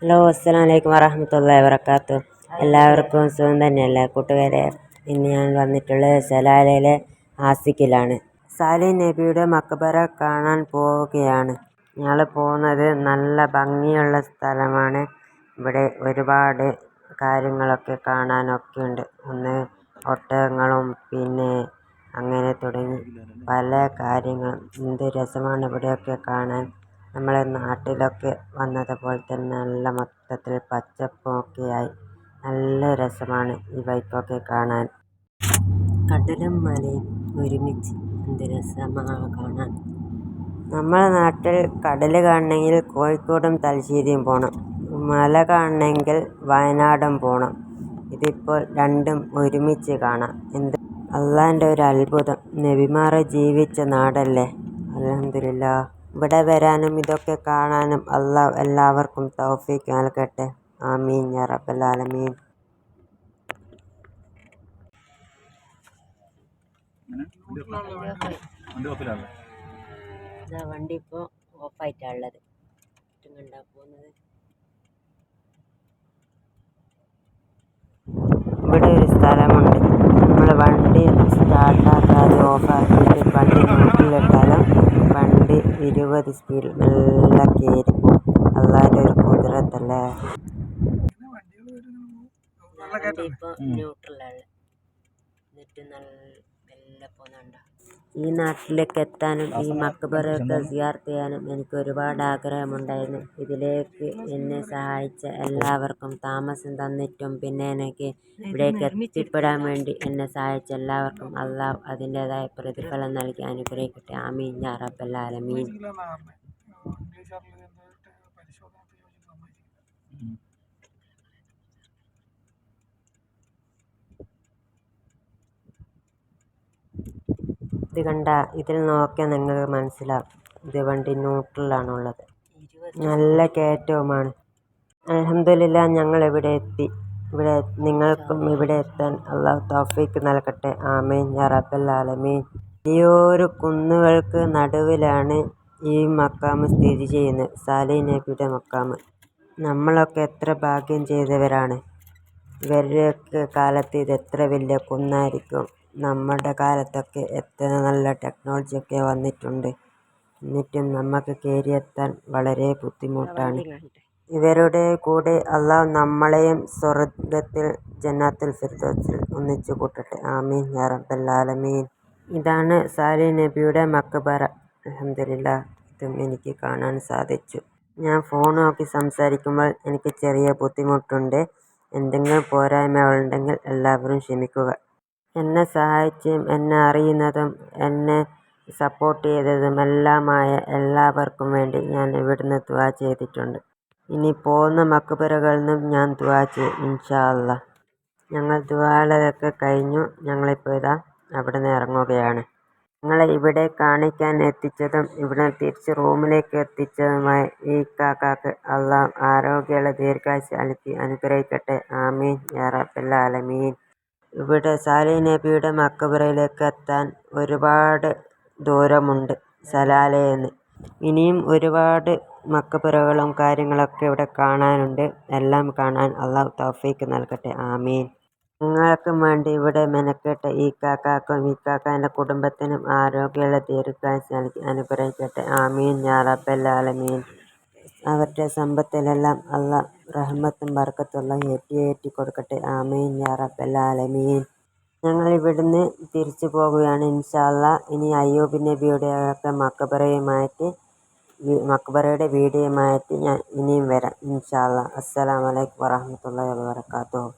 Hello, അസ്സലാമു അലൈക്കും വറഹ്മത്തുള്ളാഹി വബറകാതുഹു. എല്ലാവർക്കും സുഖം തന്നെയല്ലേ കൂട്ടുകാരെ? ഇന്ന് ഞാൻ വന്നിട്ടുള്ളത് സലാലയിലെ ആസിക്കിലാണ്. സാലിഹ് നബിയുടെ മക്ബറ കാണാൻ പോവുകയാണ്. ഞങ്ങൾ പോകുന്നത് നല്ല ഭംഗിയുള്ള സ്ഥലമാണ്. ഇവിടെ ഒരുപാട് കാര്യങ്ങളൊക്കെ കാണാനൊക്കെ ഉണ്ട്. ഒന്ന് ഒട്ടകങ്ങളും പിന്നെ അങ്ങനെ തുടങ്ങി പല കാര്യങ്ങളും. എന്ത് രസമാണ് ഇവിടെയൊക്കെ കാണാൻ. നമ്മളെ നാട്ടിലൊക്കെ വന്നതുപോലെ തന്നെ നല്ല മൊത്തത്തിൽ പച്ചപ്പൊക്കെയായി നല്ല രസമാണ് ഈ ബൈക്കൊക്കെ കാണാൻ. കടലും മലയും ഒരുമിച്ച് എന്ത് രസമാണ് കാണാൻ. നമ്മുടെ നാട്ടിൽ കടൽ കാണണമെങ്കിൽ കോഴിക്കോടും തലശ്ശേരിയും പോകണം. മല കാണണമെങ്കിൽ വയനാടും പോകണം. ഇതിപ്പോൾ രണ്ടും ഒരുമിച്ച് കാണാം. എന്ത് അള്ളാൻ്റെ ഒരു അത്ഭുതം. നബിമാർ ജീവിച്ച നാടല്ലേ. അൽഹംദുലില്ലാഹ്. ഇവിടെ വരാനും ഇതൊക്കെ കാണാനും അള്ളാഹ് എല്ലാവർക്കും തൗഫീഖ് നൽകട്ടെ. ആമീൻ യാ റബ്ബൽ ആലമീൻ. വണ്ടി ഇപ്പോൾ ഓഫായിട്ടാണുള്ളത്. ഇവിടെ ഒരു സ്ഥലമുണ്ട്. നമ്മൾ വണ്ടി സ്റ്റാർട്ടാക്കാതെ ഓഫാക്കിയിട്ട് വണ്ടി ന്യൂട്രലിട്ടാലും വണ്ടി 20 സ്പീഡിൽ മെല്ലെ കയറി പോകും. അള്ളാൻ്റെ ഒരു കുതിരത്തല്ലേ. വണ്ടി ഇപ്പോൾ ന്യൂട്രലാണ്. എന്നിട്ട് നല്ല മെല്ലെ പോകുന്നുണ്ട്. ഈ നാട്ടിലേക്ക് എത്താനും ഈ മക്ബറയൊക്കെ സിയാറത്ത് ചെയ്യാനും എനിക്ക് ഒരുപാട് ആഗ്രഹമുണ്ടായിരുന്നു. ഇതിലേക്ക് എന്നെ സഹായിച്ച എല്ലാവർക്കും, താമസം തന്നിട്ടും പിന്നെ എനിക്ക് ഇവിടേക്ക് എത്തിപ്പെടാൻ വേണ്ടി എന്നെ സഹായിച്ച എല്ലാവർക്കും അള്ളാഹ് അതിൻ്റെതായ പ്രതിഫലം നൽകി അനുഗ്രഹിക്കട്ടെ. ആമീൻ യാ റബ്ബൽ ആലമീൻ. ഇത് കണ്ട, ഇതിൽ നോക്കിയാൽ നിങ്ങൾക്ക് മനസ്സിലാവും ഇത് വണ്ടി ന്യൂട്രലാണുള്ളത്. നല്ല കയറ്റവുമാണ്. അൽഹംദുലില്ലാഹ്, ഞങ്ങൾ ഇവിടെ എത്തി. ഇവിടെ നിങ്ങൾക്കും ഇവിടെ എത്താൻ അള്ളാഹു തൗഫീഖ് നൽകട്ടെ. ആമീൻ യാ റബ്ബൽ ആലമീൻ. വലിയൊരു കുന്നുകൾക്ക് നടുവിലാണ് ഈ മക്കാമ് സ്ഥിതി ചെയ്യുന്നത്. സാലിഹ് നബിയുടെ മക്കാമ്. നമ്മളൊക്കെ എത്ര ഭാഗ്യം ചെയ്തവരാണ്. ഇവരുടെയൊക്കെ കാലത്ത് ഇത് എത്ര വലിയ കുന്നായിരിക്കും. നമ്മുടെ കാലത്തൊക്കെ എത്ര നല്ല ടെക്നോളജിയൊക്കെ വന്നിട്ടുണ്ട്. എന്നിട്ടും നമുക്ക് കയറിയെത്താൻ വളരെ ബുദ്ധിമുട്ടാണ്. ഇവരുടെ കൂടെ അള്ളാഹു നമ്മളെയും സ്വർഗത്തിൽ ജന്നത്തുൽ ഫിർദൗസിൽ ഒന്നിച്ചു കൂട്ടട്ടെ. ആമീൻ യാ റബ്ബൽ ആലമീൻ. ഇതാണ് സാലിഹ് നബിയുടെ മക്ബറ. അൽഹംദുലില്ലാഹ്, ഇതും എനിക്ക് കാണാൻ സാധിച്ചു. ഞാൻ ഫോൺ നോക്കി സംസാരിക്കുമ്പോൾ എനിക്ക് ചെറിയ ബുദ്ധിമുട്ടുണ്ട്. എന്തെങ്കിലും പോരായ്മകളുണ്ടെങ്കിൽ എല്ലാവരും ക്ഷമിക്കുക. എന്നെ സഹായിച്ചും എന്നെ അറിയുന്നതും എന്നെ സപ്പോർട്ട് ചെയ്തതുമെല്ലാമായ എല്ലാവർക്കും വേണ്ടി ഞാൻ ഇവിടുന്ന് ദുആ ചെയ്തിട്ടുണ്ട്. ഇനി പോകുന്ന മക്ബറകളിൽ നിന്നും ഞാൻ ദുആ ചെയ്യും ഇൻഷാ അല്ലാഹ്. ഞങ്ങൾ ദുആകളൊക്കെ കഴിഞ്ഞു. ഞങ്ങളിപ്പോൾ ഇതാ അവിടെ നിന്ന് ഇറങ്ങുകയാണ്. ഞങ്ങളെ ഇവിടെ കാണിക്കാൻ എത്തിച്ചതും ഇവിടെ തിരിച്ച് റൂമിലേക്ക് എത്തിച്ചതുമായ ഈ കാക്കാക്ക് അള്ളാഹ് ആരോഗ്യമുള്ള ദീർഘായുസ്സ് നൽകി അനുഗ്രഹിക്കട്ടെ. ആമീൻ യാ റബ്ബൽ ആലമീൻ. ഇവിടെ സാലിഹ് നബിയുടെ മക്ബറയിലേക്ക് എത്താൻ ഒരുപാട് ദൂരമുണ്ട് സലാലയിൽ. ഇനിയും ഒരുപാട് മക്ബറകളും കാര്യങ്ങളൊക്കെ ഇവിടെ കാണാനുണ്ട്. എല്ലാം കാണാൻ അള്ളാഹു തൗഫീഖ് നൽകട്ടെ. ആമീൻ. നിങ്ങൾക്കും വേണ്ടി ഇവിടെ മെനക്കെട്ട ഈ കാക്കാക്കും ഈ കാക്കാൻ്റെ കുടുംബത്തിനും ആരോഗ്യമുള്ള ദീർഘായുസ്സ് നൽകി അനുഗ്രഹിക്കട്ടെ. ആമീൻ യാ റബ്ബൽ ആലമീൻ. അവരുടെ സമ്പത്തിലെല്ലാം അള്ളാഹ് റഹ്മത്തും ബർക്കത്തും ഏറ്റി കൊടുക്കട്ടെ. ആമീൻ യാ റബ്ബൽ ആലമീൻ. ഞങ്ങൾ ഇവിടുന്ന് തിരിച്ചു പോകുകയാണ് ഇൻഷാ അല്ലാഹ്. ഇനി അയ്യൂബ് നബിയുടെ ഒക്കെ മക്ബറയുടെ വീഡിയോയുമായിട്ട് ഞാൻ ഇനിയും വരാം ഇൻഷാ അല്ലാഹ്. അസ്സലാമു അലൈക്കും വറഹ്മത്തുള്ളാഹി വബറകാതുഹു.